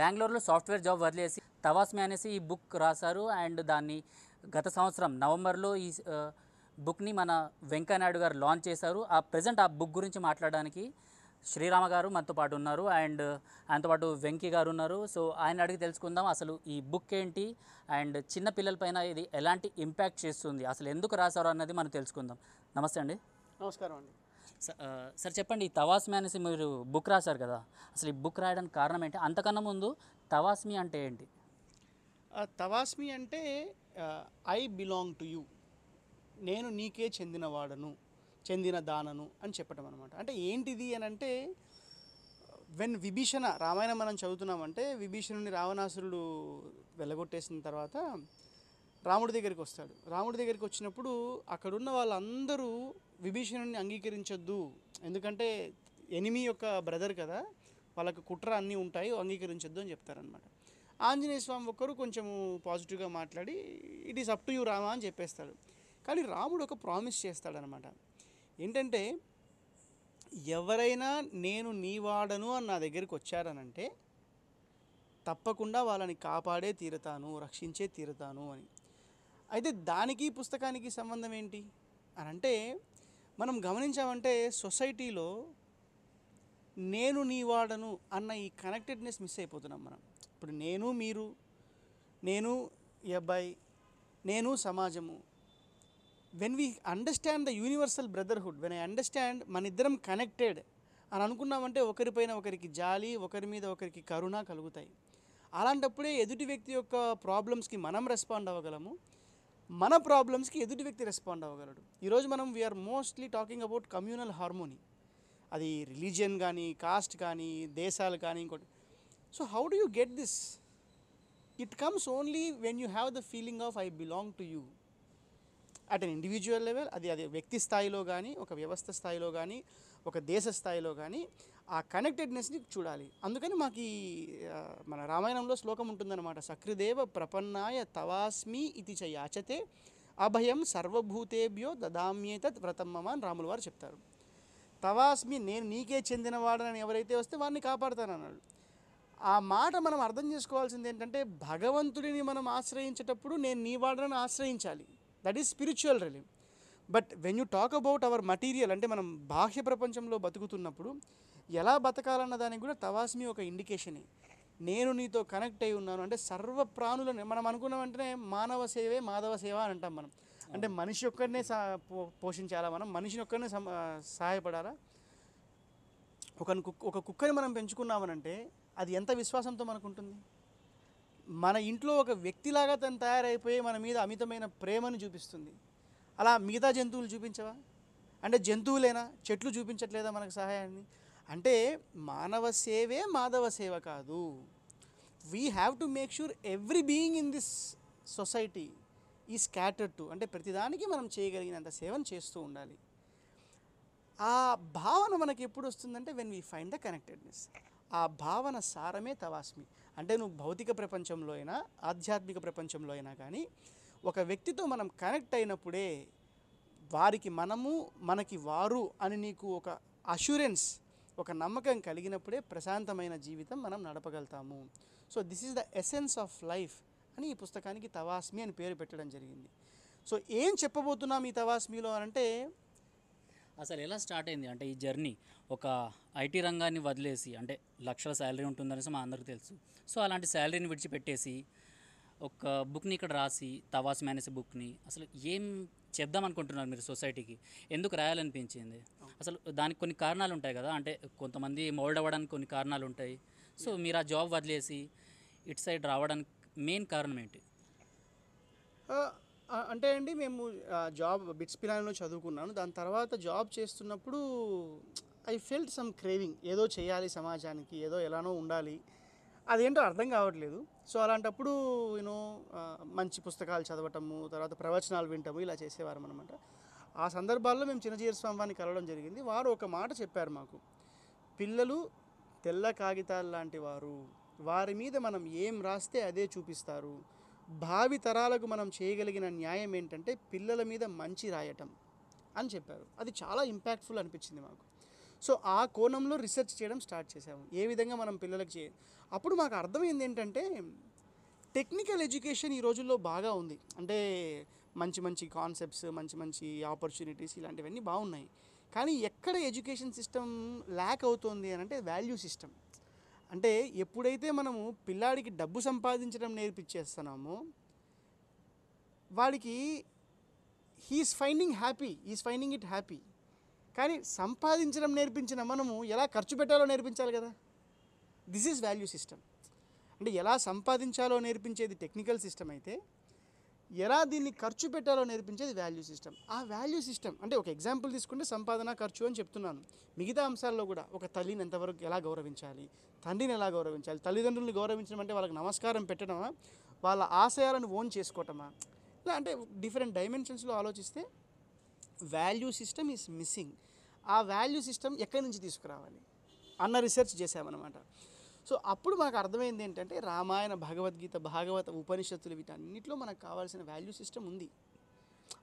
బెంగళూరులో software job వదిలేసి తవాస్మి అనేసి ఈ బుక్ రాశారు. అండ్ దాన్ని గత సంవత్సరం నవంబర్లో ఈ బుక్ని మన వెంకయ్యనాయుడు గారు లాంచ్ చేశారు. ప్రజెంట్ ఆ బుక్ గురించి మాట్లాడడానికి శ్రీరామ గారు మనతో పాటు ఉన్నారు. అండ్ ఆయనతో పాటు వెంకీ గారు ఉన్నారు. సో ఆయన అడిగి తెలుసుకుందాం అసలు ఈ బుక్ ఏంటి అండ్ చిన్న పిల్లలపైన ఇది ఎలాంటి ఇంపాక్ట్ చేస్తుంది, అసలు ఎందుకు రాశారు అన్నది మనం తెలుసుకుందాం. నమస్తే అండి. నమస్కారం అండి. సార్ చెప్పండి, ఈ తవాస్మి అనేసి మీరు బుక్ రాశారు కదా, అసలు ఈ బుక్ రాయడానికి కారణం ఏంటి? అంతకన్నా ముందు తవాస్మి అంటే ఏంటి? తవాస్మి అంటే ఐ బిలాంగ్ టు యూ, నేను నీకే చెందినవాడను, చెందిన దానను అని చెప్పటం అనమాట. అంటే ఏంటిది అని అంటే, వెన్ విభీషణ, రామాయణం మనం చదువుతున్నామంటే విభీషణుని రావణాసురుడు వెళ్ళగొట్టేసిన తర్వాత రాముడి దగ్గరికి వస్తాడు. రాముడి దగ్గరికి వచ్చినప్పుడు అక్కడున్న వాళ్ళందరూ విభీషణుని అంగీకరించొద్దు, ఎందుకంటే ఎనిమి యొక్క బ్రదర్ కదా, వాళ్ళకు కుట్ర అన్నీ ఉంటాయి, అంగీకరించొద్దు అని చెప్తారనమాట. ఆంజనేయ స్వామి ఒక్కరు కొంచెము పాజిటివ్గా మాట్లాడి it is up to you Rama అని చెప్పేస్తాడు. కానీ రాముడు ఒక ప్రామిస్ చేస్తాడనమాట. ఏంటంటే, ఎవరైనా నేను నీ వాడను అని నా దగ్గరికి వచ్చారనంటే తప్పకుండా వాళ్ళని కాపాడే తీరుతాను, రక్షించే తీరుతాను అని. అయితే దానికి పుస్తకానికి సంబంధం ఏంటి అని అంటే, మనం గమనించామంటే సొసైటీలో నేను నీ వాడను అన్న ఈ కనెక్టెడ్నెస్ మిస్ అయిపోతున్నాం మనం. ఇప్పుడు నేను, మీరు, నేను ఈ అబ్బాయి, నేను సమాజము, when we understand the universal brotherhood, when I understand మన ఇద్దరం కనెక్టెడ్ అని అనుకున్నామంటే ఒకరిపైన ఒకరికి జాలి, ఒకరి మీద ఒకరికి కరుణ కలుగుతాయి. అలాంటప్పుడే ఎదుటి వ్యక్తి యొక్క ప్రాబ్లమ్స్కి మనం రెస్పాండ్ అవ్వగలము, మన ప్రాబ్లమ్స్కి ఎదుటి వ్యక్తి రెస్పాండ్ అవ్వగలడు. ఈరోజు మనం we're mostly talking about communal harmony, అది రిలీజియన్ కానీ, కాస్ట్ కానీ, దేశాలు కానీ, ఇంకోటి. So how do you get this? It comes only when you have the feeling of I belong to you at an individual level. అది వ్యక్తి స్థాయిలో కానీ, ఒక వ్యవస్థ స్థాయిలో కానీ, ఒక దేశ స్థాయిలో కానీ ఆ కనెక్టెడ్నెస్ని చూడాలి. అందుకని మాకు ఈ మన రామాయణంలో శ్లోకం ఉంటుందన్నమాట, సకృదేవ ప్రపన్నాయ తవాస్మి ఇది చ యాచతే అభయం సర్వభూతేభ్యో దదామ్యేతత్ వ్రతం మమ అని రాముల వారు చెప్తారు. తవాస్మి, నేను నీకే చెందినవాడని ఎవరైతే వస్తే వాడిని కాపాడుతానన్నాడు. ఆ మాట మనం అర్థం చేసుకోవాల్సింది ఏంటంటే, భగవంతుడిని మనం ఆశ్రయించేటప్పుడు నేను నీ వాడని ఆశ్రయించాలి, that is spiritual realm. But when you talk about our material, అంటే మనం బాహ్య ప్రపంచంలో బతుకుతున్నప్పుడు ఎలా బతకాలన్న దానికి కూడా తవాస్మి ఒక ఇండికేషనే. నేను నీతో కనెక్ట్ అయి ఉన్నాను అంటే సర్వ ప్రాణులను మనం అనుకున్న వెంటనే మానవ సేవే మాధవ సేవ అని అంటాం మనం. అంటే మనిషి ఒక్కరినే పోషించాలా, మనం మనిషిని ఒక్కరినే సహాయపడాలా? ఒక కుక్కని మనం పెంచుకున్నామనంటే అది ఎంత విశ్వాసంతో మనకు ఉంటుంది? మన ఇంట్లో ఒక వ్యక్తిలాగా తను తయారైపోయి మన మీద అమితమైన ప్రేమను చూపిస్తుంది. అలా మిగతా జంతువులు చూపించవా? అంటే జంతువులేనా, చెట్లు చూపించట్లేదా మనకు సహాయాన్ని? అంటే మానవ సేవే మాధవ సేవ కాదు. We have to make sure every being in this society ఈ స్కాటర్డ్ టు, అంటే ప్రతిదానికి మనం చేయగలిగినంత సేవను చేస్తూ ఉండాలి. ఆ భావన మనకి ఎప్పుడు వస్తుందంటే when we find the connectedness. ఆ భావన సారమే తవాస్మి. అంటే నువ్వు భౌతిక ప్రపంచంలో అయినా, ఆధ్యాత్మిక ప్రపంచంలో అయినా కానీ ఒక వ్యక్తితో మనం కనెక్ట్ అయినప్పుడే వారికి మనము, మనకి వారు అని నీకు ఒక అష్యూరెన్స్, ఒక నమ్మకం కలిగినప్పుడే ప్రశాంతమైన జీవితం మనం నడపగలుగుతాము. So this is the essence of life అని ఈ పుస్తకానికి తవాస్మి అని పేరు పెట్టడం జరిగింది. సో ఏం చెప్పబోతున్నాం ఈ తవాస్మిలో అంటే, అసలు ఎలా స్టార్ట్ అయింది అంటే ఈ జర్నీ? ఒక ఐటీ రంగాన్ని వదిలేసి, అంటే లక్షల శాలరీ ఉంటుందనేసి మా అందరికీ తెలుసు. సో అలాంటి శాలరీని విడిచిపెట్టేసి ఒక బుక్ని ఇక్కడ రాసి, తవాస్మి అనేసి బుక్ని అసలు ఏం చెప్దాం అనుకుంటున్నారు మీరు సొసైటీకి? ఎందుకు రాయాలనిపించింది? అసలు దానికి కొన్ని కారణాలు ఉంటాయి కదా, అంటే కొంతమంది మోల్డ్ అవ్వడానికి కొన్ని కారణాలు ఉంటాయి. సో మీరు ఆ జాబ్ వదిలేసి ఇటు సైడ్ రావడానికి మెయిన్ కారణం ఏంటి? అంటే అండి, మేము జాబ్ బిట్స్ పిలాన్లో చదువుకున్నాను. దాని తర్వాత జాబ్ చేస్తున్నప్పుడు ఐ ఫెల్ట్ సమ్ క్రేవింగ్, ఏదో చేయాలి సమాజానికి, ఏదో ఎలానో ఉండాలి, అదేంటో అర్థం కావట్లేదు. సో అలాంటప్పుడు యూనో మంచి పుస్తకాలు చదవటము, తర్వాత ప్రవచనాలు వింటాము, ఇలా చేసేవారం అనమాట. ఆ సందర్భాల్లో మేము చిన్నజీయర్ స్వామి వారిని కలవడం జరిగింది. వారు ఒక మాట చెప్పారు మాకు, పిల్లలు తెల్ల కాగితాలు లాంటి వారు, వారి మీద మనం ఏం రాస్తే అదే చూపిస్తారు. భావి తరాలకు మనం చేయగలిగిన న్యాయం ఏంటంటే పిల్లల మీద మంచి రాయటం అని చెప్పారు. అది చాలా ఇంపాక్ట్ఫుల్ అనిపించింది మాకు. సో ఆ కోణంలో రీసెర్చ్ చేయడం స్టార్ట్ చేసాము, ఏ విధంగా మనం పిల్లలకి అప్పుడు మాకు అర్థమైంది ఏంటంటే టెక్నికల్ ఎడ్యుకేషన్ ఈ రోజుల్లో బాగా ఉంది. అంటే మంచి మంచి కాన్సెప్ట్స్, మంచి మంచి ఆపర్చునిటీస్ ఇలాంటివన్నీ బాగున్నాయి. కానీ ఎక్కడ ఎడ్యుకేషన్ సిస్టమ్ ల్యాక్ అవుతుంది అని అంటే వాల్యూ సిస్టమ్. అంటే ఎప్పుడైతే మనము పిల్లాడికి డబ్బు సంపాదించడం నేర్పించేస్తున్నామో వాడికి హీఈస్ ఫైండింగ్ ఇట్ హ్యాపీ. కానీ సంపాదించడం నేర్పించిన మనము ఎలా ఖర్చు పెట్టాలో నేర్పించాలి కదా. This is value system. అంటే ఎలా సంపాదించాలో నేర్పించేది టెక్నికల్ సిస్టమ్ అయితే ఎలా దీన్ని ఖర్చు పెట్టాలో నేర్పించేది వాల్యూ సిస్టమ్. ఆ వాల్యూ సిస్టమ్ అంటే ఒక ఎగ్జాంపుల్ తీసుకుంటే సంపాదన, ఖర్చు అని చెప్తున్నాను. మిగతా అంశాల్లో కూడా ఒక తల్లిని ఎంతవరకు ఎలా గౌరవించాలి, తండ్రిని ఎలా గౌరవించాలి, తల్లిదండ్రులను గౌరవించడం అంటే వాళ్ళకి నమస్కారం పెట్టడమా, వాళ్ళ ఆశయాలను ఓన్ చేసుకోవటమా, ఇలా అంటే డిఫరెంట్ డైమెన్షన్స్లో ఆలోచిస్తే వాల్యూ సిస్టమ్ ఈజ్ మిస్సింగ్. ఆ వాల్యూ సిస్టమ్ ఎక్కడి నుంచి తీసుకురావాలి అన్న రీసెర్చ్ చేశామన్నమాట. సో అప్పుడు మాకు అర్థమైంది ఏంటంటే రామాయణ, భగవద్గీత, భాగవత, ఉపనిషత్తులు వీటన్నిటిలో మనకు కావాల్సిన వాల్యూ సిస్టమ్ ఉంది.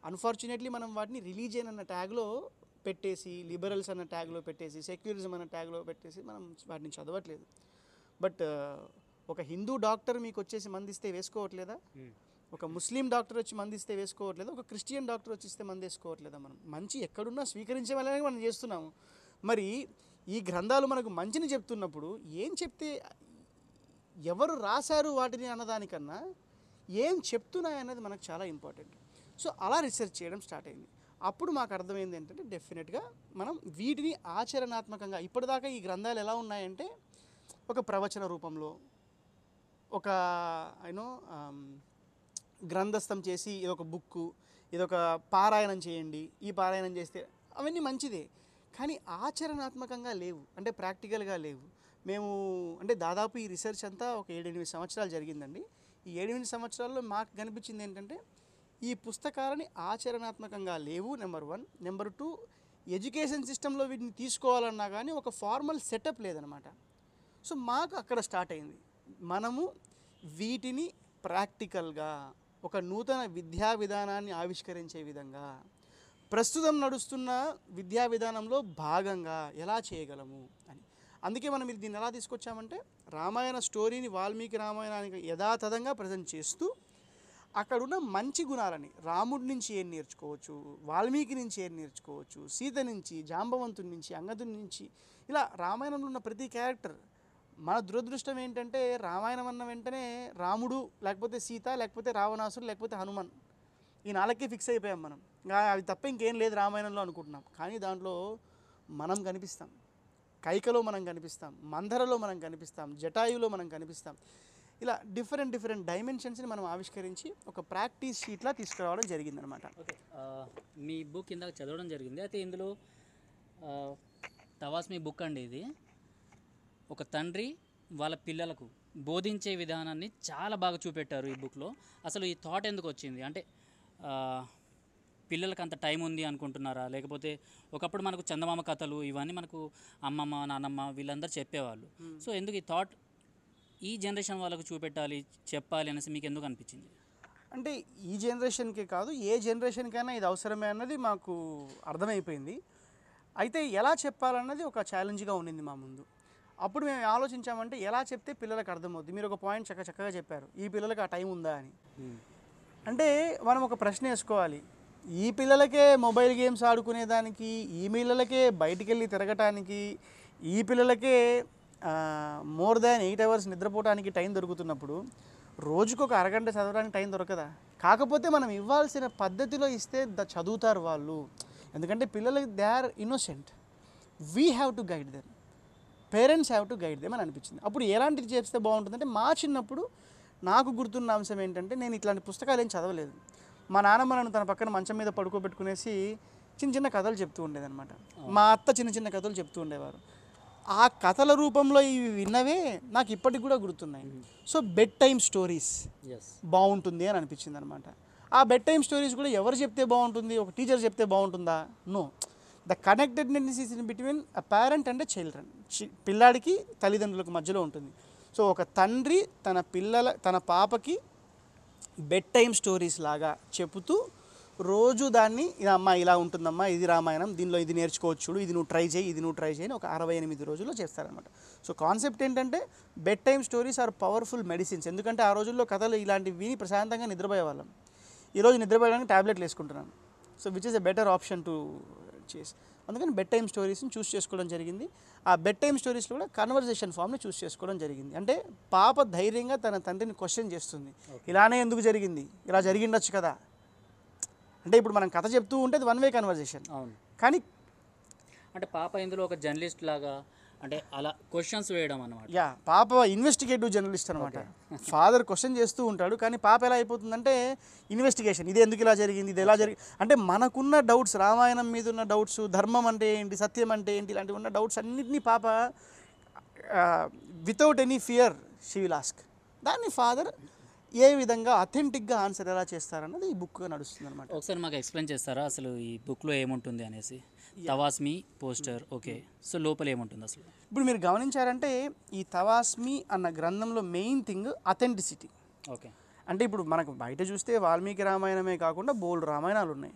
అన్ఫార్చునేట్లీ మనం వాటిని రిలీజియన్ అన్న ట్యాగ్లో పెట్టేసి, లిబరల్స్ అన్న ట్యాగ్లో పెట్టేసి, సెక్యులరిజం అన్న ట్యాగ్లో పెట్టేసి మనం వాటిని చదవట్లేదు. బట్ ఒక హిందూ డాక్టర్ మీకు వచ్చేసి మందిస్తే వేసుకోవట్లేదా, ఒక ముస్లిం డాక్టర్ వచ్చి మందిస్తే వేసుకోవట్లేదు, ఒక క్రిస్టియన్ డాక్టర్ వచ్చి ఇస్తే మంది వేసుకోవట్లేదా. మనం మంచి ఎక్కడున్నా స్వీకరించే వాళ్ళని మనం చేస్తున్నాము. మరి ఈ గ్రంథాలు మనకు మంచిని చెప్తున్నప్పుడు ఏం చెప్తే, ఎవరు రాశారు వాటిని అన్నదానికన్నా ఏం చెప్తున్నాయన్నది మనకు చాలా ఇంపార్టెంట్. సో అలా రీసెర్చ్ చేయడం స్టార్ట్ అయింది. అప్పుడు మాకు అర్థమైంది ఏంటంటే డెఫినెట్గా మనం వీటిని ఆచరణాత్మకంగా, ఇప్పటిదాకా ఈ గ్రంథాలు ఎలా ఉన్నాయంటే ఒక ప్రవచన రూపంలో, ఒక గ్రంథస్థం చేసి ఇదొక బుక్కు, ఇదొక పారాయణం చేయండి, ఈ పారాయణం చేస్తే అవన్నీ మంచిదే, కానీ ఆచరణాత్మకంగా లేవు, అంటే ప్రాక్టికల్గా లేవు. మేము అంటే దాదాపు ఈ రీసెర్చ్ అంతా ఒక 7-8 సంవత్సరాలు జరిగిందండి. ఈ 7-8 సంవత్సరాల్లో మాకు కనిపించింది ఏంటంటే ఈ పుస్తకాలని ఆచరణాత్మకంగా లేవు, నెంబర్ 1. నెంబర్ 2, ఎడ్యుకేషన్ సిస్టంలో వీటిని తీసుకోవాలన్నా కానీ ఒక ఫార్మల్ సెటప్ లేదనమాట. సో మాకు అక్కడ స్టార్ట్ అయింది, మనము వీటిని ప్రాక్టికల్గా ఒక నూతన విద్యా విధానాన్ని ఆవిష్కరించే విధంగా, ప్రస్తుతం నడుస్తున్న విద్యా విధానంలో భాగంగా ఎలా చేయగలము అని. అందుకే మనం దీన్ని ఎలా తీసుకొచ్చామంటే రామాయణ స్టోరీని వాల్మీకి రామాయణానికి యథాతథంగా ప్రజెంట్ చేస్తూ అక్కడున్న మంచి గుణాలని, రాముడి నుంచి ఏం నేర్చుకోవచ్చు, వాల్మీకి నుంచి ఏం నేర్చుకోవచ్చు, సీత నుంచి, జాంబవంతుడి నుంచి, అంగదుడి నుంచి, ఇలా రామాయణంలో ఉన్న ప్రతి క్యారెక్టర్. మన దురదృష్టం ఏంటంటే రామాయణం అన్న వెంటనే రాముడు, లేకపోతే సీత, లేకపోతే రావణాసుడు, లేకపోతే హనుమాన్, ఈ 4కే ఫిక్స్ అయిపోయాం మనం. అవి తప్ప ఇంకేం లేదు రామాయణంలో అనుకుంటున్నాం. కానీ దాంట్లో మనం కనిపిస్తాం, కైకలో మనం కనిపిస్తాం, మందరలో మనం కనిపిస్తాం, జటాయులో మనం కనిపిస్తాం. ఇలా డిఫరెంట్ డైమెన్షన్స్ని మనం ఆవిష్కరించి ఒక ప్రాక్టీస్ షీట్లా తీసుకురావడం జరిగిందనమాట. ఓకే, మీ బుక్ ఇందాక చదవడం జరిగింది. అయితే ఇందులో తవాస్మి బుక్ అండి ఇది. ఒక తండ్రి వాళ్ళ పిల్లలకు బోధించే విధానాన్ని చాలా బాగా చూపెట్టారు ఈ బుక్లో. అసలు ఈ థాట్ ఎందుకు వచ్చింది అంటే పిల్లలకి అంత టైం ఉంది అనుకుంటున్నారా, లేకపోతే ఒకప్పుడు మనకు చందమామ కథలు ఇవన్నీ మనకు అమ్మమ్మ, నాన్నమ్మ వీళ్ళందరూ చెప్పేవాళ్ళు. సో ఎందుకు ఈ థాట్ ఈ జనరేషన్ వాళ్ళకు చూపెట్టాలి, చెప్పాలి అనేసి మీకు ఎందుకు అనిపించింది? అంటే ఈ జనరేషన్కే కాదు, ఏ జనరేషన్కైనా ఇది అవసరమే అన్నది మాకు అర్థమైపోయింది. అయితే ఎలా చెప్పాలన్నది ఒక ఛాలెంజ్గా ఉండింది మా ముందు. అప్పుడు మేము ఆలోచించామంటే ఎలా చెప్తే పిల్లలకు అర్థమవుతుంది. మీరు ఒక పాయింట్ చక్కగా చెప్పారు, ఈ పిల్లలకి ఆ టైం ఉందా అని. అంటే మనం ఒక ప్రశ్న వేసుకోవాలి, ఈ పిల్లలకే మొబైల్ గేమ్స్ ఆడుకునేదానికి, ఈ పిల్లలకే బయటికి వెళ్ళి తిరగటానికి, ఈ పిల్లలకే మోర్ దాన్ 8 hours నిద్రపోవడానికి టైం దొరుకుతున్నప్పుడు రోజుకు ఒక అరగంట చదవడానికి టైం దొరకదా? కాకపోతే మనం ఇవ్వాల్సిన పద్ధతిలో ఇస్తే చదువుతారు వాళ్ళు. ఎందుకంటే పిల్లలకి they are innocent, we have to guide them, parents have to guide them అని అనిపించింది. అప్పుడు ఎలాంటిది చేస్తే బాగుంటుందంటే మా చిన్నప్పుడు నాకు గుర్తున్న అంశం ఏంటంటే నేను ఇట్లాంటి పుస్తకాలు ఏం చదవలేదు. మా నాన్నమ్మ నన్ను తన పక్కన మంచం మీద పడుకోబెట్టుకునేసి చిన్న కథలు చెప్తూ ఉండేదన్నమాట. మా అత్త చిన్న కథలు చెప్తూ ఉండేవారు. ఆ కథల రూపంలో ఇవి విన్నవే నాకు ఇప్పటికి కూడా గుర్తున్నాయి. సో బెడ్ టైమ్ స్టోరీస్ బాగుంటుంది అని అనిపించింది అనమాట. ఆ బెడ్ టైమ్ స్టోరీస్ కూడా ఎవరు చెప్తే బాగుంటుంది, ఒక టీచర్ చెప్తే బాగుంటుందా? No, the connectedness is in between a parent and a children. పిల్లాడికి తల్లిదండ్రులకు మధ్యలో ఉంటుంది. సో ఒక తండ్రి తన పాపకి బెడ్ టైమ్ స్టోరీస్ లాగా చెబుతూ రోజు దాన్ని అమ్మా ఇలా ఉంటుందమ్మా, ఇది రామాయణం, దీనిలో ఇది నేర్చుకోవచ్చు చూడు, ఇది నువ్వు ట్రై చేయి, ఇది నువ్వు ట్రై చేయి ఒక 68 రోజుల్లో చేస్తారనమాట. సో కాన్సెప్ట్ ఏంటంటే bedtime stories are powerful medicines. ఎందుకంటే ఆ రోజుల్లో కథలు ఇలాంటివి విని ప్రశాంతంగా నిద్రపోయేవాళ్ళం. ఈరోజు నిద్రపోయడానికి ట్యాబ్లెట్లు వేసుకుంటున్నాను. So which is a better option to చేసి, అందుకని బెడ్ టైమ్ స్టోరీస్ని చూస్ చేసుకోవడం జరిగింది. ఆ బెడ్ టైమ్ స్టోరీస్లో కూడా కన్వర్జేషన్ ఫామ్ని చూస్ చేసుకోవడం జరిగింది. అంటే పాప ధైర్యంగా తన తండ్రిని క్వశ్చన్ చేస్తుంది, ఇలానే ఎందుకు జరిగింది, ఇలా జరిగిండొచ్చు కదా. అంటే ఇప్పుడు మనం కథ చెప్తూ ఉంటే అది వన్ వే కన్వర్జేషన్. అవును. కానీ అంటే పాప ఇందులో ఒక జర్నలిస్ట్ లాగా అంటే అలా క్వశ్చన్స్ వేయడం అనమాట. యా, పాప ఇన్వెస్టిగేటివ్ జర్నలిస్ట్ అనమాట. ఫాదర్ క్వశ్చన్ చేస్తూ ఉంటాడు, కానీ పాప ఎలా అయిపోతుందంటే ఇన్వెస్టిగేషన్, ఇది ఎందుకు ఇలా జరిగింది, ఇది ఎలా జరిగింది, అంటే మనకున్న డౌట్స్, రామాయణం మీద ఉన్న డౌట్స్, ధర్మం అంటే ఏంటి, సత్యం అంటే ఏంటి, ఇలాంటివి ఉన్న డౌట్స్ అన్నింటినీ పాప without any fear she will ask. దాన్ని ఫాదర్ ఏ విధంగా అథెంటిక్గా ఆన్సర్ ఎలా చేస్తారన్నది ఈ బుక్గా నడుస్తుంది అనమాట. ఒకసారి మాకు ఎక్స్ప్లెయిన్ చేస్తారా అసలు ఈ బుక్లో ఏముంటుంది అనేసి? తవాస్మి పోస్టర్, ఓకే. సో లోపల ఏముంటుంది అసలు? ఇప్పుడు మీరు గమనించారంటే ఈ తవాస్మి అన్న గ్రంథంలో మెయిన్ థింగ్ అథెంటిసిటీ. ఓకే. అంటే ఇప్పుడు మనకు బయట చూస్తే వాల్మీకి రామాయణమే కాకుండా బోల్డ్ రామాయణాలు ఉన్నాయి.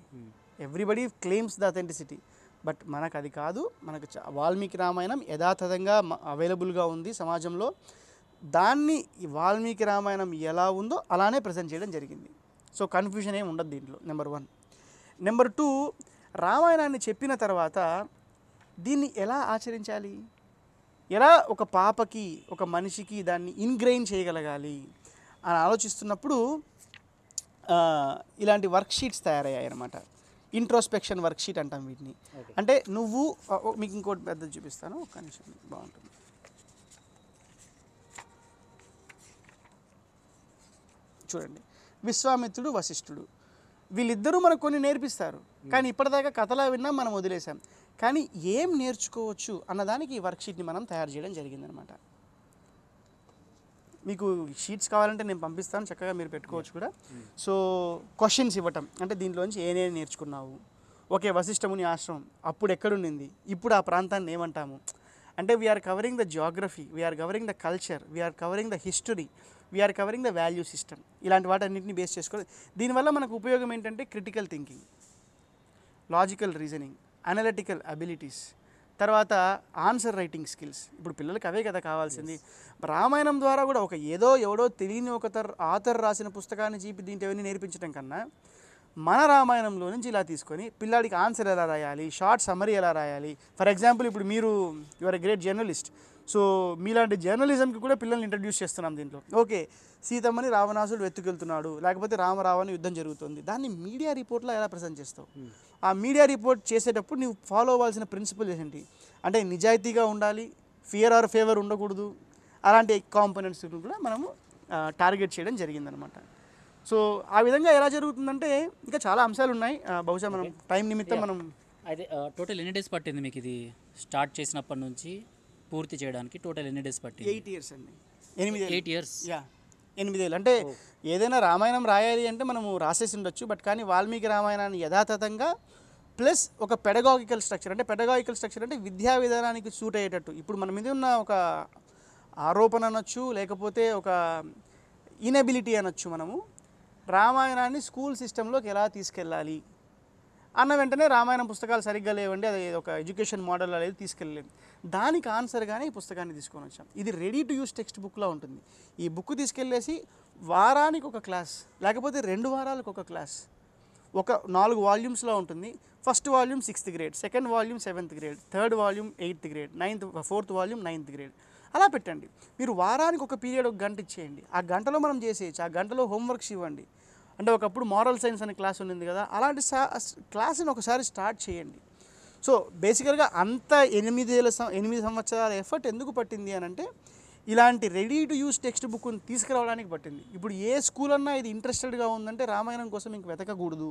Everybody claims the authenticity, but మనకు అది కాదు. మనకు వాల్మీకి రామాయణం యథాతథంగా అవైలబుల్గా ఉంది సమాజంలో. దాన్ని వాల్మీకి రామాయణం ఎలా ఉందో అలానే ప్రజెంట్ చేయడం జరిగింది. సో కన్ఫ్యూజన్ ఏమి ఉండదు దీంట్లో, నెంబర్ 1. నెంబర్ 2, రామాయణాన్ని చెప్పిన తర్వాత దీన్ని ఎలా ఆచరించాలి, ఎలా ఒక పాపకి ఒక మనిషికి దాన్ని ఇన్గ్రెయిన్ చేయగలగాలి అని ఆలోచిస్తున్నప్పుడు ఇలాంటి వర్క్షీట్స్ తయారయ్యాయి అన్నమాట. ఇంట్రోస్పెక్షన్ వర్క్షీట్ అంటాం వీటిని. అంటే నువ్వు మీకు ఇంకోటి పెద్దది చూపిస్తాను, ఒక్క నిమిషం, బాగుంటుంది. చూడండి, విశ్వామిత్రుడు, వశిష్ఠుడు, వీళ్ళిద్దరూ మనకు కొన్ని నేర్పిస్తారు. కానీ ఇప్పటిదాకా కథలా విన్నాం, మనం వదిలేసాం. కానీ ఏం నేర్చుకోవచ్చు అన్నదానికి ఈ వర్క్షీట్ని మనం తయారు చేయడం జరిగిందనమాట. మీకు షీట్స్ కావాలంటే నేను పంపిస్తాను, చక్కగా మీరు పెట్టుకోవచ్చు కూడా. సో క్వశ్చన్స్ ఇవ్వటం, అంటే దీంట్లోంచి ఏమేమి నేర్చుకున్నావు, ఓకే వశిష్ఠముని ఆశ్రమం అప్పుడు ఎక్కడుండింది, ఇప్పుడు ఆ ప్రాంతాన్ని ఏమంటాము, అంటే we're covering the geography, we're covering the culture, we're covering the history, we're covering the value system. ఇలాంటి వాటన్నింటినీ బేస్ చేసుకోవాలి. దీనివల్ల మనకు ఉపయోగం ఏంటంటే critical thinking, logical reasoning, analytical abilities, తర్వాత ఆన్సర్ రైటింగ్ స్కిల్స్. ఇప్పుడు పిల్లలకి అవే కదా కావాల్సింది. రామాయణం ద్వారా కూడా ఒక ఎవడో తెలియని ఒక ఆథర్ రాసిన పుస్తకాన్ని చూపి దీంట్లో ఎవరిని నేర్పించడం కన్నా మన రామాయణంలో నుంచి ఇలా తీసుకొని పిల్లాడికి ఆన్సర్ ఎలా రాయాలి, షార్ట్ సమ్మరీ ఎలా రాయాలి. ఫర్ ఎగ్జాంపుల్ ఇప్పుడు మీరు your a great journalist, so మీలాంటి జర్నలిజంకి కూడా పిల్లల్ని ఇంట్రడ్యూస్ చేస్తున్నాం దీంట్లో. ఓకే, సీతమ్మని రావణాసుడు వెతుకెళ్తున్నాడు, లేకపోతే రామరావణ యుద్ధం జరుగుతుంది, దాన్ని మీడియా రిపోర్ట్లో ఎలా ప్రజెంట్ చేస్తావు, ఆ మీడియా రిపోర్ట్ చేసేటప్పుడు నువ్వు ఫాలో అవ్వాల్సిన ప్రిన్సిపల్ ఏంటి, అంటే నిజాయితీగా ఉండాలి, ఫియర్ ఆర్ ఫేవర్ ఉండకూడదు, అలాంటి కాంపోనెంట్స్ కూడా మనము టార్గెట్ చేయడం జరిగిందనమాట. సో ఆ విధంగా ఎలా జరుగుతుందంటే ఇంకా చాలా అంశాలు ఉన్నాయి, బహుశా మనం టైం నిమిత్తం మనం. అయితే టోటల్ ఎన్ని డేస్ పట్టింది మీకు ఇది స్టార్ట్ చేసినప్పటి నుంచి పూర్తి చేయడానికి? టోటల్ ఎన్ని డేస్ పట్టింది? 8 years అండి. 8 years. యా, 8 ఏళ్ళు. అంటే ఏదైనా రామాయణం రాయాలి అంటే మనము రాసేసి ఉండొచ్చు, బట్ కానీ వాల్మీకి రామాయణాన్ని యథాతథంగా ప్లస్ ఒక పెడగాగికల్ స్ట్రక్చర్, అంటే పెడగాగికల్ స్ట్రక్చర్ అంటే విద్యా విధానానికి సూట్ అయ్యేటట్టు. ఇప్పుడు మన మీద ఉన్న ఒక ఆరోపణ అనొచ్చు, లేకపోతే ఒక ఇనబిలిటీ అనొచ్చు, మనము రామాయణాన్ని స్కూల్ సిస్టంలోకి ఎలా తీసుకెళ్ళాలి అన్న వెంటనే రామాయణం పుస్తకాలు సరిగ్గా లేవండి, అది ఒక ఎడ్యుకేషన్ మోడల్ అనేది తీసుకెళ్ళలేదు. దానికి ఆన్సర్గానే ఈ పుస్తకాన్ని తీసుకొని వచ్చాం. ఇది రెడీ టు యూస్ టెక్స్ట్ బుక్లా ఉంటుంది. ఈ బుక్ తీసుకెళ్ళేసి వారానికి ఒక క్లాస్, లేకపోతే 2 వారాలకు ఒక క్లాస్, ఒక 4 వాల్యూమ్స్లో ఉంటుంది. First volume 6th grade, second volume 7th grade, third volume 8th grade, fourth volume 9th grade. అలా పెట్టండి. మీరు వారానికి ఒక పీరియడ్, ఒక గంట ఇచ్చేయండి. ఆ గంటలో మనం చేసేయచ్చు. ఆ గంటలో హోంవర్క్స్ ఇవ్వండి. అంటే ఒకప్పుడు మారల్ సైన్స్ అనే క్లాస్ ఉండింది కదా, అలాంటి క్లాస్ని ఒకసారి స్టార్ట్ చేయండి. సో బేసికల్గా అంత 8 సంవత్సరాల ఎఫర్ట్ ఎందుకు పట్టింది అని అంటే ఇలాంటి రెడీ టు యూస్ టెక్స్ట్ బుక్ని తీసుకురావడానికి పట్టింది. ఇప్పుడు ఏ స్కూల్ అన్నా ఇది ఇంట్రెస్టెడ్గా ఉందంటే రామాయణం కోసం ఇంక వెతకకూడదు.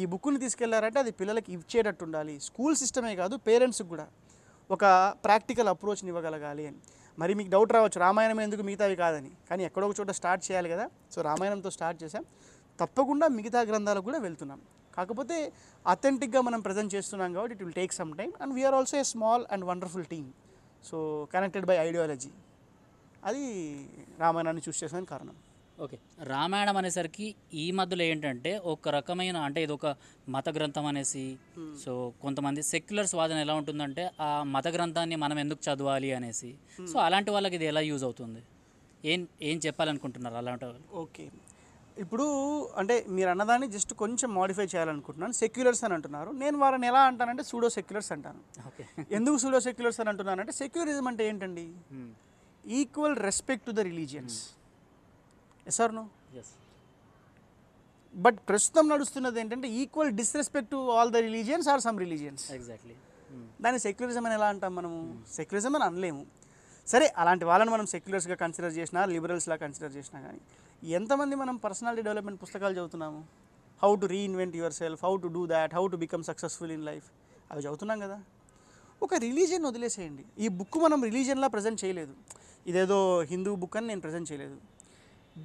ఈ బుక్ని తీసుకెళ్లారంటే అది పిల్లలకి ఇచ్చేటట్టు ఉండాలి. స్కూల్ సిస్టమే కాదు, పేరెంట్స్కి కూడా ఒక ప్రాక్టికల్ అప్రోచ్ని ఇవ్వగలగాలి అని. మరి మీకు డౌట్ రావచ్చు, రామాయణం ఎందుకు మిగతావి కాదని, కానీ ఎక్కడో ఒక చోట స్టార్ట్ చేయాలి కదా. సో రామాయణంతో స్టార్ట్ చేసాం, తప్పకుండా మిగతా గ్రంథాలకు కూడా వెళ్తున్నాం. కాకపోతే అథెంటిక్గా మనం ప్రజెంట్ చేస్తున్నాం కాబట్టి it will take some time, and we are also a small and wonderful team, so connected by ideology. అది రామాయణాన్ని చూస్ చేసిన కారణం. ఓకే. రామాయణం అనేసరికి ఈ మధ్యలో ఏంటంటే ఒక రకమైన అంటే ఇది ఒక మత గ్రంథం అనేసి, సో కొంతమంది సెక్యులర్స్ వాదన ఎలా ఉంటుందంటే ఆ మత గ్రంథాన్ని మనం ఎందుకు చదవాలి అనేసి, సో అలాంటి వాళ్ళకి ఇది ఎలా యూజ్ అవుతుంది? ఏం ఏం చెప్పాలనుకుంటున్నారు అలాంటి వాళ్ళు? ఓకే. ఇప్పుడు అంటే మీరు అన్నదాన్ని జస్ట్ కొంచెం మోడిఫై చేయాలనుకుంటున్నాను. సెక్యులర్స్ అని అంటున్నారు. నేను వాళ్ళని ఎలా అంటానంటే సూడో సెక్యులర్స్ అంటాను. ఓకే. ఎందుకు సూడో సెక్యులర్స్ అని అంటున్నానంటే సెక్యులరిజం అంటే ఏంటండి? Equal respect to the religions. Yes or no? Yes. But ప్రస్తుతం నడుస్తున్నది ఏంటంటే equal disrespect to all the religions or some religions. Exactly. దాన్ని సెక్యులరిజం అని ఎలా అంటాం మనము? సెక్యులరిజం అని అనలేము. సరే, అలాంటి వాళ్ళని మనం సెక్యులర్స్గా కన్సిడర్ చేసినా, లిబరల్స్లా కన్సిడర్ చేసినా కానీ ఎంతమంది మనం పర్సనాలిటీ డెవలప్మెంట్ పుస్తకాలు చదువుతున్నాము? How to reinvent your self, how to do that, how to become successful in life, అవి చదువుతున్నాం కదా. ఒక రిలీజియన్ వదిలేసేయండి. ఈ బుక్ మనం రిలీజియన్లా ప్రజెంట్ చేయలేదు. ఇదేదో హిందూ బుక్ అని నేను ప్రజెంట్ చేయలేదు.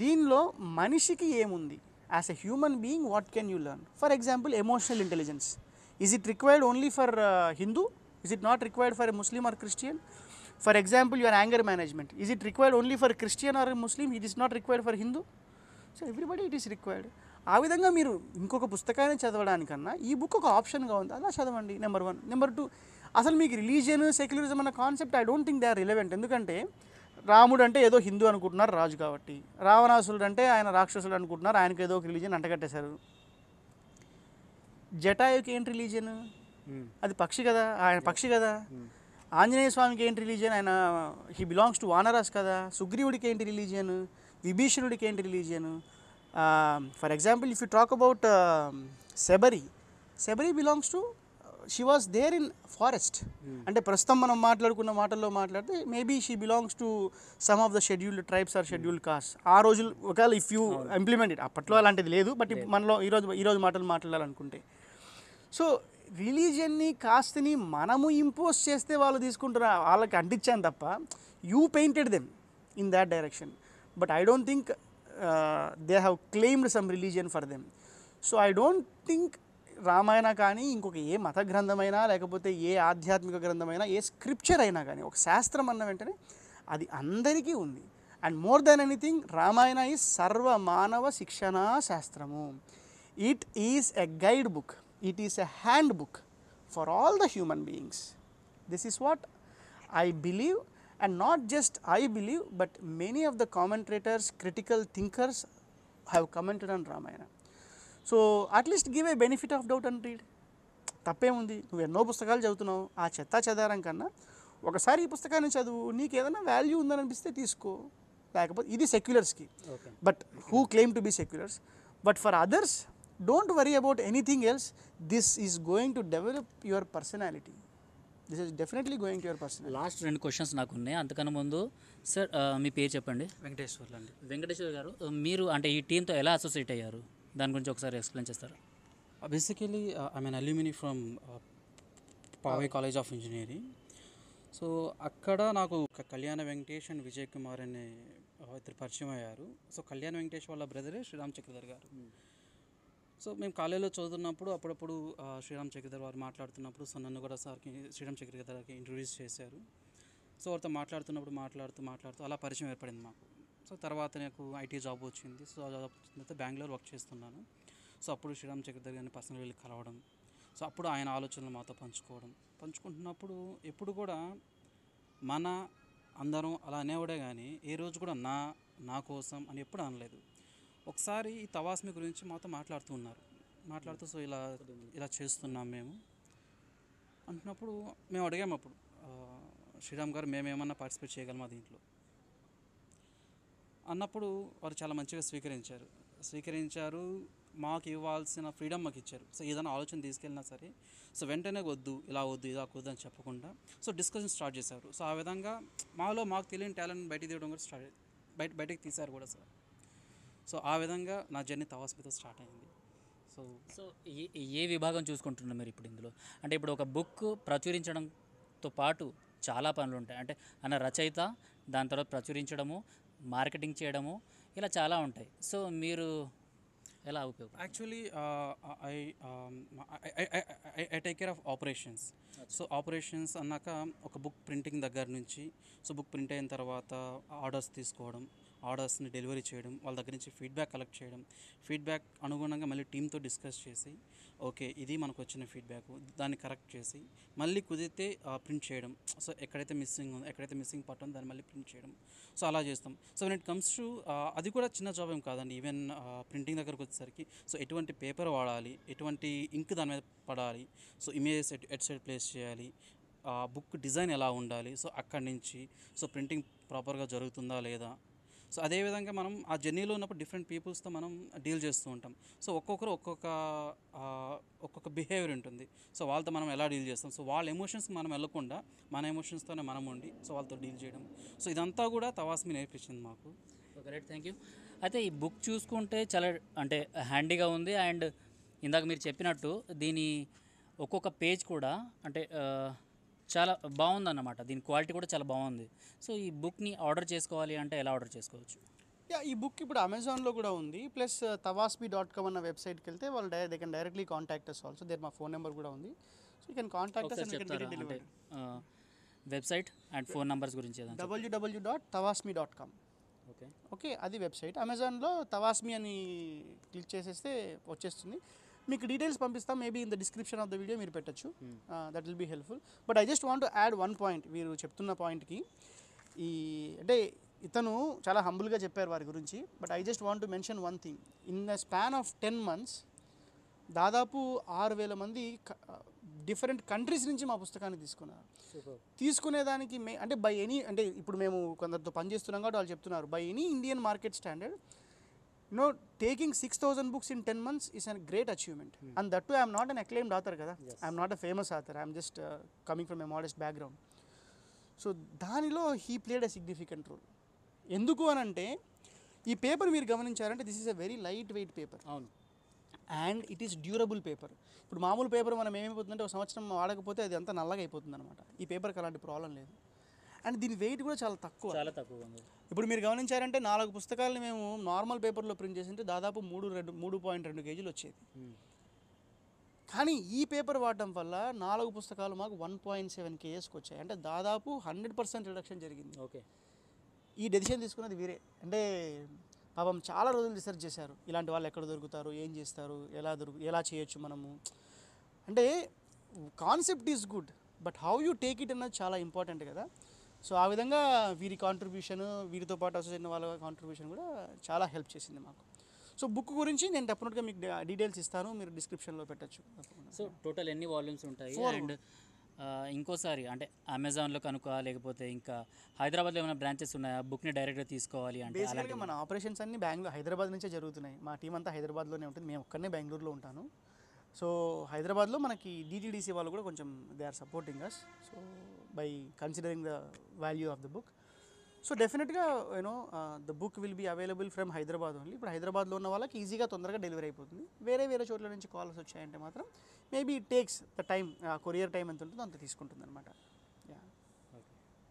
దీనిలో మనిషికి ఏముంది? As a human being what can you learn? For example emotional intelligence. Is it required only for Hindu? Is it not required for a Muslim are Christian? For example, your anger management, is it required only for Christian or a Muslim? It is not required for Hindu. So everybody it is required. ఆ విధంగా మీరు ఇంకొక పుస్తకాన్ని చదవడానికన్నా ఈ book ఒక ఆప్షన్గా ఉంది, అలా చదవండి. నెంబర్ 1. నెంబర్ 2, అసలు మీకు రిలీజియన్, సెక్యులరిజం అన్న concept I don't think they are relevant. ఎందుకంటే రాముడు అంటే ఏదో హిందూ అనుకుంటున్నారు రాజు కాబట్టి, రావణాసురుడు అంటే ఆయన రాక్షసుడు అనుకుంటున్నారు, ఆయనకు ఏదో ఒక రిలీజియన్ అంటగట్టేశారు. జటాయుకి ఏంటి రిలీజియన్? అది పక్షి కదా, ఆయన పక్షి కదా. ఆంజనేయ స్వామికి ఏంటి రిలీజియన్? ఆయన హీ బిలాంగ్స్ టు వానరాస్ కదా. సుగ్రీవుడికి ఏంటి రిలీజియన్? విభీషణుడికి ఏంటి religion? For example if you talk about Shabari belongs to, she was there in forest. అంటే ప్రస్తుతం మనం మాట్లాడుకున్న మాటల్లో మాట్లాడితే maybe she belongs to some of the scheduled tribes or scheduled caste. ఆ రోజులు ఒకవేళ ఇఫ్ యూ ఇంప్లిమెంట్ ఇట్, అప్పట్లో అలాంటిది లేదు, బట్ మనలో ఈరోజు మాటలు మాట్లాడాలనుకుంటే, సో రిలీజియన్ని, కాస్ట్ని మనము ఇంపోజ్ చేస్తే వాళ్ళు తీసుకుంటారు, వాళ్ళకి అంటించాను తప్ప you painted them in that direction. But I don't think they have claimed some religion for them. So I don't think Ramayana కానీ ఇంకొక ఏ మత గ్రంథమైనా, లేకపోతే ఏ ఆధ్యాత్మిక గ్రంథమైనా, ఏ స్క్రిప్చర్ అయినా కానీ, ఒక శాస్త్రం అన్న వెంటనే అది అందరికీ ఉంది. And more than anything Ramayana is సర్వమానవ శిక్షణా శాస్త్రము. It is a guide book. It is a handbook for all the human beings. This is what I believe, and not just I believe, but many of the commentators, critical thinkers have commented on Ramayana. So at least give a benefit of doubt and read. తప్పేముంది? నువ్వు ఎన్నో పుస్తకాలు చదువుతున్నావు, ఆ చెత్త చదవడం కన్నా ఒకసారి ఈ పుస్తకాన్ని చదువు, నీకు ఏదైనా వాల్యూ ఉందని అనిపిస్తే తీసుకో. లేకపోతే ఇది సెక్యులర్స్కి, but who claim to be seculars. But for others, don't worry about anything else. This is going to develop your personality. This is definitely going to your personality. Last 2 questions నాకు ఉన్నాయి. అంతకన్నా ముందు సార్ మీ పేరు చెప్పండి. వెంకటేశ్వర్లు అండి. వెంకటేశ్వర్ గారు, మీరు అంటే ఈ టీంతో ఎలా అసోసియేట్ అయ్యారు? దాని గురించి ఒకసారి ఎక్స్ప్లెయిన్ చేస్తారా? Basically I mean alumni from Pavai college of engineering. So అక్కడ నాకు కళ్యాణ వెంకటేష్ అండ్ విజయ్ కుమార్ అనే ఇద్దరు పరిచయం అయ్యారు. సో కళ్యాణ వెంకటేష్ వాళ్ళ బ్రదరే శ్రీరామ్ చక్రధర్ గారు. సో మేము కాలేజీలో చదువుతున్నప్పుడు అప్పుడప్పుడు శ్రీరామ్ చక్రధర్ వారు మాట్లాడుతున్నప్పుడు, సో నన్ను కూడా సార్కి శ్రీరామ్ చక్రధర్కి ఇంట్రొడ్యూస్ చేశారు. సో వారితో మాట్లాడుతూ అలా పరిచయం ఏర్పడింది మాకు. సో తర్వాత నాకు ఐటీ జాబ్ వచ్చింది. సో ఆ జాబ్ వచ్చిన తర్వాత బెంగళూరు వర్క్ చేస్తున్నాను. సో అప్పుడు శ్రీరామ్ చక్రధర్ గారిని పర్సనల్ వెళ్ళి కలవడం, సో అప్పుడు ఆయన ఆలోచనలు మాతో పంచుకుంటున్నప్పుడు ఎప్పుడు కూడా మన అందరం అలా అనేవాడే కానీ ఏ రోజు కూడా నా కోసం అని ఎప్పుడు అనలేదు. ఒకసారి ఈ తవాస్మి గురించి మాతో మాట్లాడుతూ సో ఇలా చేస్తున్నాం మేము అంటున్నప్పుడు మేము అడిగాము అప్పుడు శ్రీరామ్ గారు మేమేమన్నా పార్టిసిపేట్ చేయగలమా దీంట్లో అన్నప్పుడు వారు చాలా మంచిగా స్వీకరించారు. మాకు ఇవ్వాల్సిన ఫ్రీడమ్ మాకు ఇచ్చారు. సో ఏదైనా ఆలోచన తీసుకెళ్ళినా సరే సో వెంటనే వద్దు ఇలా వద్దు అని చెప్పకుండా సో డిస్కషన్ స్టార్ట్ చేశారు. సో ఆ విధంగా మాకు తెలియని టాలెంట్ బయటికి తీయడం కూడా బయటకు తీశారు కూడా సార్. సో ఆ విధంగా నా జర్నీ తవాస్మితో స్టార్ట్ అయింది. సో ఏ విభాగం చూసుకుంటున్నారు మీరు ఇప్పుడు ఇందులో? అంటే ఇప్పుడు ఒక బుక్ ప్రచురించడంతో పాటు చాలా పనులు ఉంటాయి. అంటే రచయిత, దాని తర్వాత ప్రచురించడము, మార్కెటింగ్ చేయడము, ఇలా చాలా ఉంటాయి. సో మీరు ఎలా ఉపయోగం? Actually I take care of operations. So operations అన్నాక ఒక బుక్ ప్రింటింగ్ దగ్గర నుంచి, సో బుక్ ప్రింట్ అయిన తర్వాత ఆర్డర్స్ తీసుకోవడం, ఆర్డర్స్ని డెలివరీ చేయడం, వాళ్ళ దగ్గర నుంచి ఫీడ్బ్యాక్ కలెక్ట్ చేయడం, ఫీడ్బ్యాక్ అనుగుణంగా మళ్ళీ టీంతో డిస్కస్ చేసి ఓకే ఇది మనకు వచ్చిన ఫీడ్బ్యాక్, దాన్ని కరెక్ట్ చేసి మళ్ళీ కుదిరితే ప్రింట్ చేయడం. సో ఎక్కడైతే మిస్సింగ్ ఉందో, ఎక్కడైతే మిస్సింగ్ పార్ట్ ఉందో దాన్ని మళ్ళీ ప్రింట్ చేయడం. సో అలా చేస్తాం. So when it comes to అది కూడా చిన్న జాబ్ ఏం కాదండి. ఈవెన్ ప్రింటింగ్ దగ్గరకు వచ్చేసరికి సో ఎటువంటి పేపర్ వాడాలి, ఎటువంటి ఇంక్ దాని మీద పడాలి, so images at side place చేయాలి, బుక్ డిజైన్ ఎలా ఉండాలి, సో అక్కడి నుంచి సో ప్రింటింగ్ ప్రాపర్గా జరుగుతుందా లేదా. సో అదేవిధంగా మనం ఆ జర్నీలో ఉన్నప్పుడు డిఫరెంట్ పీపుల్స్తో మనం డీల్ చేస్తూ ఉంటాం. సో ఒక్కొక్కరు ఒక్కొక్క బిహేవియర్ ఉంటుంది. సో వాళ్ళతో మనం ఎలా డీల్ చేస్తాం, సో వాళ్ళ ఎమోషన్స్కి మనం వెళ్ళకుండా మన ఎమోషన్స్తోనే మనం ఉండి సో వాళ్ళతో డీల్ చేయడం. సో ఇదంతా కూడా తవాస్మి నేర్పించింది మాకు. Okay right, thank you. అయితే ఈ బుక్ చూసుకుంటే చాలా అంటే హ్యాండీగా ఉంది. అండ్ ఇందాక మీరు చెప్పినట్టు దీని ఒక్కొక్క పేజ్ కూడా అంటే చాలా బాగుందన్నమాట. దీని క్వాలిటీ కూడా చాలా బాగుంది. సో ఈ బుక్ని ఆర్డర్ చేసుకోవాలి అంటే ఎలా ఆర్డర్ చేసుకోవచ్చు? యా, ఈ బుక్ ఇప్పుడు అమెజాన్లో కూడా ఉంది. ప్లస్ tawasbi.com అన్న వెబ్సైట్కి వెళ్తే వాళ్ళు they can directly contact us also. There మా ఫోన్ నెంబర్ కూడా ఉంది. So you can contact us and you can get it delivered. Website and phone numbers గురించి ఏదైనా www.tawasmi.com. ఓకే ఓకే, అది వెబ్సైట్. అమెజాన్లో తవాస్మి అని క్లిక్ చేసేస్తే వచ్చేస్తుంది. మీకు డీటెయిల్స్ పంపిస్తాం. Maybe in the description of the video మీరు పెట్టచ్చు. That will be helpful. But I just want to add one point. మీరు చెప్తున్న పాయింట్కి ఈ అంటే ఇతను చాలా హంబుల్గా చెప్పారు వారి గురించి. But I just want to mention one thing. In the span of 10 months దాదాపు 6,000 మంది డిఫరెంట్ కంట్రీస్ నుంచి మా పుస్తకాన్ని తీసుకున్నారు. తీసుకునేదానికి అంటే బై ఎనీ అంటే ఇప్పుడు మేము కొందరితో పనిచేస్తున్నాం కాబట్టి వాళ్ళు చెప్తున్నారు by any Indian market standard taking 6,000 books in 10 months is a great achievement. And that too, I am not an acclaimed author kada. I am not a famous author. I am just coming from a modest background. So దానిలో he played a significant role. ఎందుకు అని అంటే ఈ paper మీరు గమనించారంటే this is a very light weight paper. అవును. And it is durable paper. ఇప్పుడు మామూలు పేపర్ మనం ఏమైపోతుందంటే ఒక సంవత్సరం వాడకపోతే అది అంతా నల్లగా అయిపోతుంది అనమాట. ఈ పేపర్కి అలాంటి ప్రాబ్లం లేదు. అండ్ దీని వెయిట్ కూడా చాలా తక్కువ ఉంది. ఇప్పుడు మీరు గమనించారంటే 4 పుస్తకాలని మేము నార్మల్ పేపర్లో ప్రింట్ చేసింటే దాదాపు 3.2 కేజీలు వచ్చేది. కానీ ఈ పేపర్ వాడటం వల్ల 4 పుస్తకాలు మాకు 1.7 kgsకి వచ్చాయి. అంటే దాదాపు 100% రిడక్షన్ జరిగింది. ఓకే, ఈ డెసిషన్ తీసుకున్నది వీరే. అంటే పాపం చాలా రోజులు రీసెర్చ్ చేశారు. ఇలాంటి వాళ్ళు ఎక్కడ దొరుకుతారు, ఏం చేస్తారు, ఎలా చేయొచ్చు మనము. అంటే concept is good, but how you take it అన్నది చాలా ఇంపార్టెంట్ కదా. సో ఆ విధంగా వీరి కాంట్రిబ్యూషన్, వీరితో పాటు అసోసియేట్ వాళ్ళ కాంట్రిబ్యూషన్ కూడా చాలా హెల్ప్ చేసింది మాకు. సో బుక్ గురించి నేను డెఫినెట్గా మీకు డీటెయిల్స్ ఇస్తాను, మీరు డిస్క్రిప్షన్లో పెట్టచ్చు. సో టోటల్ ఎన్ని వాల్యూమ్స్ ఉంటాయి? అండ్ ఇంకోసారి అంటే అమెజాన్లో కనుక లేకపోతే ఇంకా హైదరాబాద్లో ఏమైనా బ్రాంచెస్ ఉన్నాయా బుక్ని డైరెక్ట్గా తీసుకోవాలి అంటే? బేసిక్గా మన ఆపరేషన్స్ అన్ని హైదరాబాద్ నుంచే జరుగుతున్నాయి. మా టీం అంతా హైదరాబాద్లోనే ఉంటుంది. మేము ఒక్కనే బెంగళూరులో ఉంటాను. సో హైదరాబాద్లో మనకి DTDC వాళ్ళు కూడా కొంచెం they are supporting us. So by considering the value of the book. So డెఫినెట్గా the book will be available from Hyderabad only. ఇప్పుడు హైదరాబాద్లో ఉన్న వాళ్ళకి ఈజీగా తొందరగా డెలివరీ అయిపోతుంది. వేరే చోట్ల నుంచి కాల్స్ వచ్చాయంటే మాత్రం maybe it takes the time, courier time ఎంత ఉంటుందో అంత తీసుకుంటుంది అనమాట.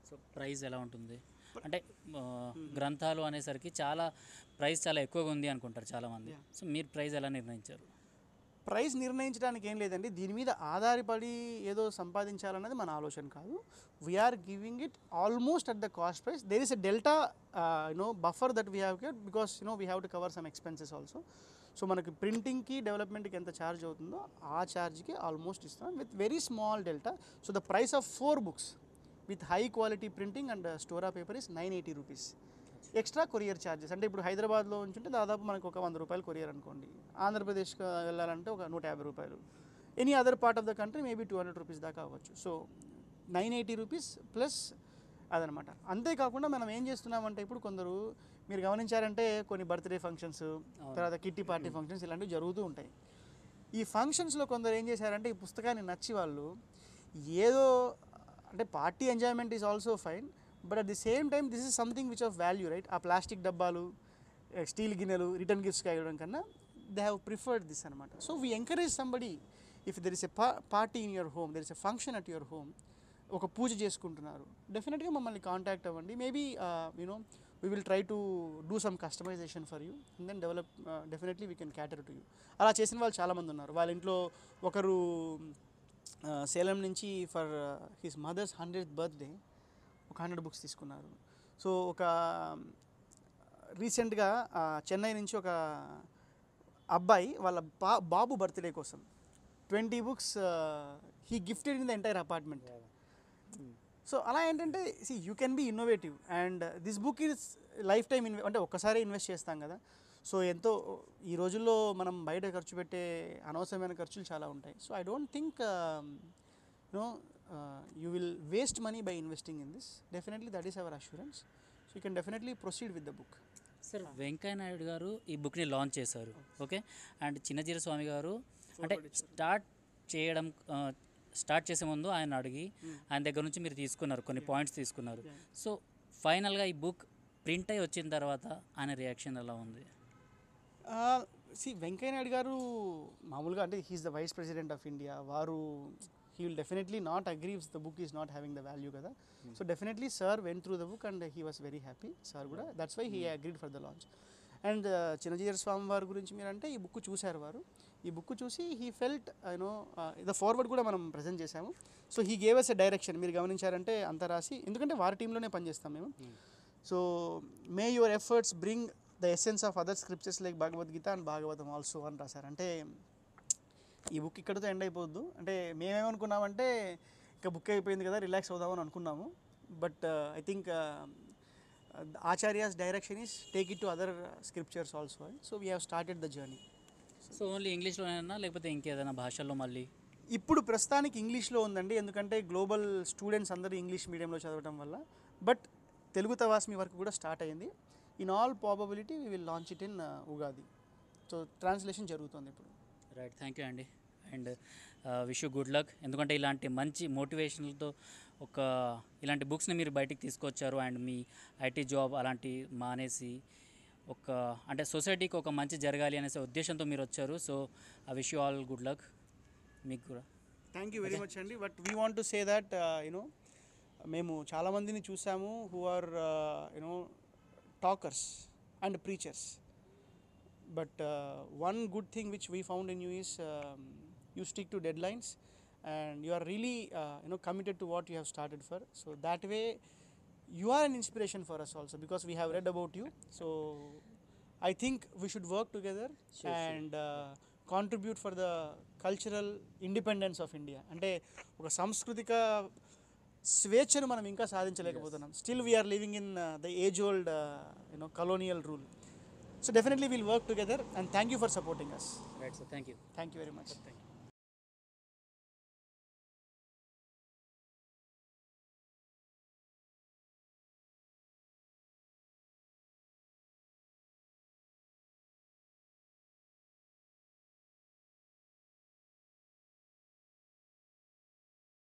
సో ప్రైస్ ఎలా ఉంటుంది అంటే గ్రంథాలు అనేసరికి ప్రైస్ చాలా ఎక్కువగా ఉంది అనుకుంటారు చాలామంది. సో మీరు ప్రైస్ ఎలా నిర్ణయించారు? ప్రైస్ నిర్ణయించడానికి ఏం లేదండి. దీని మీద ఆధారపడి ఏదో సంపాదించాలన్నది మన ఆలోచన కాదు. We are giving it almost at the cost price. There is a delta buffer that we have kept because we have to cover some expenses also. So మనకి ప్రింటింగ్కి డెవలప్మెంట్కి ఎంత ఛార్జ్ అవుతుందో ఆ ఛార్జ్కి ఆల్మోస్ట్ ఇస్తాం with very small delta. So the price of 4 books with high quality printing and Stora paper is 980 rupees. Extra courier charges అంటే ఇప్పుడు హైదరాబాద్లో ఉంచుంటే దాదాపు మనకు ఒక 100 రూపాయలు కొరియర్ అనుకోండి. ఆంధ్రప్రదేశ్కి వెళ్ళాలంటే ఒక 150 రూపాయలు. Any other part of the country maybe 200 rupees దాకా అవ్వచ్చు. సో 980 rupees ప్లస్ అదనమాట. అంతేకాకుండా మనం ఏం చేస్తున్నామంటే ఇప్పుడు కొందరు మీరు గమనించారంటే కొన్ని బర్త్డే ఫంక్షన్స్, తర్వాత కిట్టి పార్టీ ఫంక్షన్స్ ఇలాంటివి జరుగుతూ ఉంటాయి. ఈ ఫంక్షన్స్లో కొందరు ఏం చేశారంటే ఈ పుస్తకాన్ని నచ్చి వాళ్ళు ఏదో అంటే party enjoyment is also fine, but at the same time this is something which of value, right? ఆ ప్లాస్టిక్ డబ్బాలు, స్టీల్ గిన్నెలు రిటర్న్ గిఫ్ట్స్గా ఇవ్వడం కన్నా దే హ్యావ్ ప్రిఫర్డ్ దిస్ అనమాట. So we encourage somebody, if there is a party in your home, there is a function at your home, ఒక పూజ చేసుకుంటున్నారు, డెఫినెట్గా మమ్మల్ని కాంటాక్ట్ అవ్వండి. Maybe we will try to do some customization for you and then develop, definitely we can cater to you. అలా చేసిన వాళ్ళు చాలామంది ఉన్నారు. వాళ్ళ ఇంట్లో ఒకరు సేలం నుంచి for his mothers 100th birthday ఒక 100 books తీసుకున్నారు. సో ఒక రీసెంట్గా చెన్నై నుంచి ఒక అబ్బాయి వాళ్ళ బాబు బర్త్డే కోసం 20 books he gifted in the entire apartment. So అలా ఏంటంటే you can be innovative and this book is lifetime అంటే ఒక్కసారి ఇన్వెస్ట్ చేస్తాం కదా. సో ఎంతో ఈ రోజుల్లో మనం బయట ఖర్చు పెట్టే అనవసరమైన ఖర్చులు చాలా ఉంటాయి. So I don't think you will waste money by investing in this. Definitely that is our assurance. So you can definitely proceed with the book. Sir Venkaiah Naidu గారు ఈ బుక్ని లాంచ్ చేశారు, ఓకే. అండ్ చిన్నజీర స్వామి గారు అంటే స్టార్ట్ చేసే ముందు ఆయన అడిగి ఆయన దగ్గర నుంచి మీరు తీసుకున్నారు, కొన్ని పాయింట్స్ తీసుకున్నారు. సో ఫైనల్గా ఈ బుక్ ప్రింట్ అయ్యి వచ్చిన తర్వాత ఆయన రియాక్షన్ ఎలా ఉంది? వెంకయ్య నాయుడు గారు మామూలుగా అంటే he is the vice president of India. వారు he will definitely not agree if the book is not having the value kada. So definitely sir went through the book and he was very happy. Sir kuda that's why he agreed for the launch. And Chinnajeeyar స్వామి వారి గురించి మీరంటే ఈ book చూశారు వారు. ఈ book చూసి he felt the forward కూడా మనం ప్రజెంట్ చేశాము. So he gave us a direction. మీరు గమనించారంటే అంత రాసి, ఎందుకంటే వారి టీంలోనే పనిచేస్తాం మేము. So may your efforts bring the essence of other scriptures like Bhagavad Gita and Bhagavatam also అని రాశారు. అంటే ఈ బుక్ ఇక్కడితో ఎండ్ అయిపోద్దు. అంటే మేమేమనుకున్నామంటే ఇంకా బుక్ అయిపోయింది కదా రిలాక్స్ అవుదామని అనుకున్నాము. But I think Acharya's direction is take it to other scriptures also. So we have started the journey. So only ఇంగ్లీష్లోనైనా లేకపోతే ఇంకేదైనా భాషల్లో మళ్ళీ? ఇప్పుడు ప్రస్తుతానికి ఇంగ్లీష్లో ఉందండి, ఎందుకంటే గ్లోబల్ స్టూడెంట్స్ అందరూ ఇంగ్లీష్ మీడియంలో చదవడం వల్ల. బట్ తెలుగు తవాస్మి వరకు కూడా స్టార్ట్ అయింది. In all probability we will launch it in Ugadi. So translation జరుగుతుంది ఇప్పుడు. రైట్, థ్యాంక్ యూ అండి. And wish you good luck. ఎందుకంటే ఇలాంటి మంచి మోటివేషనల్తో ఇలాంటి బుక్స్ని మీరు బయటికి తీసుకొచ్చారు. అండ్ మీ ఐటీ జాబ్ అలాంటి మానేసి అంటే సొసైటీకి ఒక మంచి జరగాలి అనేసి ఉద్దేశంతో మీరు వచ్చారు. So I wish you all good luck. మీకు కూడా థ్యాంక్ యూ వెరీ మచ్ అండి. But we want to say that మేము చాలామందిని చూసాము who are talkers and preachers. But one good thing which we found in you is you stick to deadlines and you are really committed to what you have started for. So that way you are an inspiration for us also, because we have read about you. So I think we should work together and contribute for the cultural independence of India. అంటే ఒక సాంస్కృతిక స్వేచ్ఛను మనం ఇంకా సాధించలేకపోతున్నాం. Still we are living in the age old colonial rule. So definitely we'll work together and thank you for supporting us. Right sir, thank you. Thank you very much. Thank you.